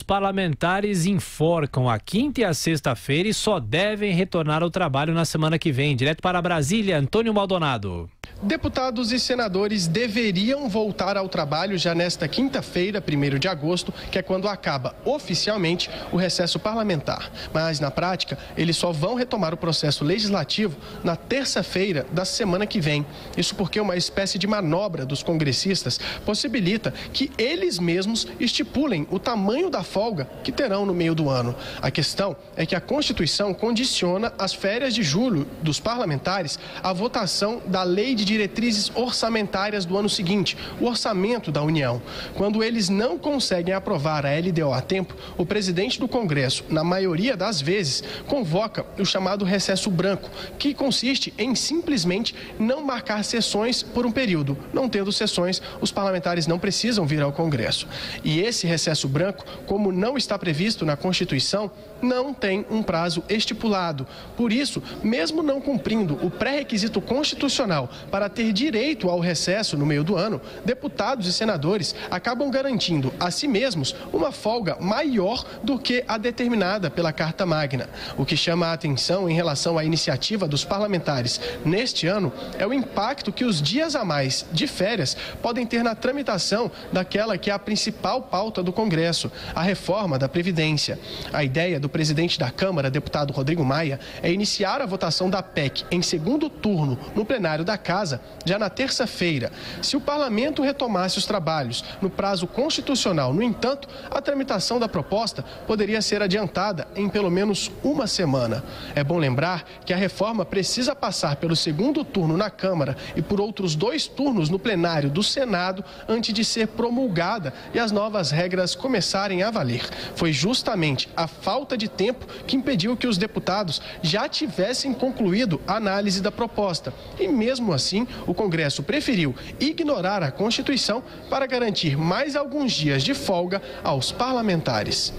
parlamentares enforcam a quinta e a sexta-feira e só devem retornar ao trabalho na semana que vem. Direto para Brasília, Antônio Maldonado. Deputados e senadores deveriam voltar ao trabalho já nesta quinta-feira, 1º de agosto, que é quando acaba oficialmente o recesso parlamentar. Mas, na prática, eles só vão retomar o processo legislativo na terça-feira da semana que vem. Isso porque uma espécie de manobra dos congressistas possibilita que eles mesmos estipulem o tamanho da folga que terão no meio do ano. A questão é que a Constituição condiciona as férias de julho dos parlamentares à votação da Lei de Diretrizes Orçamentárias do ano seguinte, o orçamento da União. Quando eles não conseguem aprovar a LDO a tempo, o presidente do Congresso, na maioria das vezes, convoca o chamado recesso branco, que consiste em simplesmente não marcar sessões por um período. Não tendo sessões, os parlamentares não precisam vir ao Congresso. E esse recesso branco, como não está previsto na Constituição, não tem um prazo estipulado. Por isso, mesmo não cumprindo o pré-requisito constitucional para ter direito ao recesso no meio do ano, deputados e senadores acabam garantindo a si mesmos uma folga maior do que a determinada pela Carta Magna. O que chama a atenção em relação à iniciativa dos parlamentares neste ano é o impacto que os dias a mais de férias podem ter na tramitação daquela que é a principal pauta do Congresso, a reforma da Previdência. A ideia do presidente da Câmara, deputado Rodrigo Maia, é iniciar a votação da PEC em segundo turno no plenário da Casa já na terça-feira. Se o parlamento retomasse os trabalhos no prazo constitucional, no entanto, a tramitação da proposta poderia ser adiantada em pelo menos uma semana. É bom lembrar que a reforma precisa passar pelo segundo turno na Câmara e por outros 2 turnos no plenário do Senado antes de ser promulgada e as novas regras começarem a valer. Foi justamente a falta de tempo que impediu que os deputados já tivessem concluído a análise da proposta. E mesmo assim, o Congresso preferiu ignorar a Constituição para garantir mais alguns dias de folga aos parlamentares.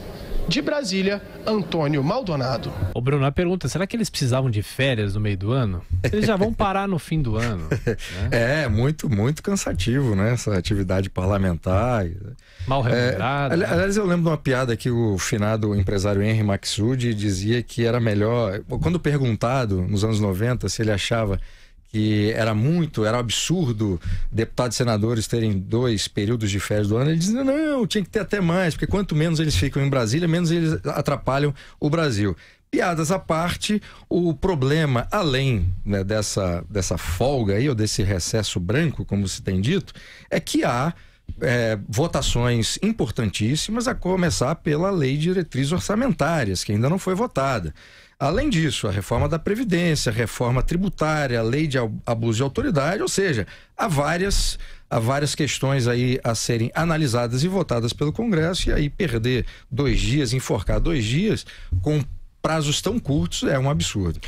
De Brasília, Antônio Maldonado. Ô Bruno, a pergunta, será que eles precisavam de férias no meio do ano? Eles já vão parar no fim do ano, né? É, muito cansativo, né? Essa atividade parlamentar. Mal remunerada. Aliás, eu lembro de uma piada que o finado empresário Henry Maxud dizia que era melhor, quando perguntado nos anos 90 se ele achava que era um absurdo deputados e senadores terem 2 períodos de férias do ano, ele dizia, não, tinha que ter até mais, porque quanto menos eles ficam em Brasília, menos eles atrapalham o Brasil. Piadas à parte, o problema, além, né, dessa folga aí, ou desse recesso branco, como se tem dito, é que há votações importantíssimas, a começar pela Lei de Diretrizes Orçamentárias, que ainda não foi votada. Além disso, a reforma da Previdência, a reforma tributária, a lei de abuso de autoridade, ou seja, há várias questões aí a serem analisadas e votadas pelo Congresso, e aí perder 2 dias, enforcar 2 dias com prazos tão curtos é um absurdo.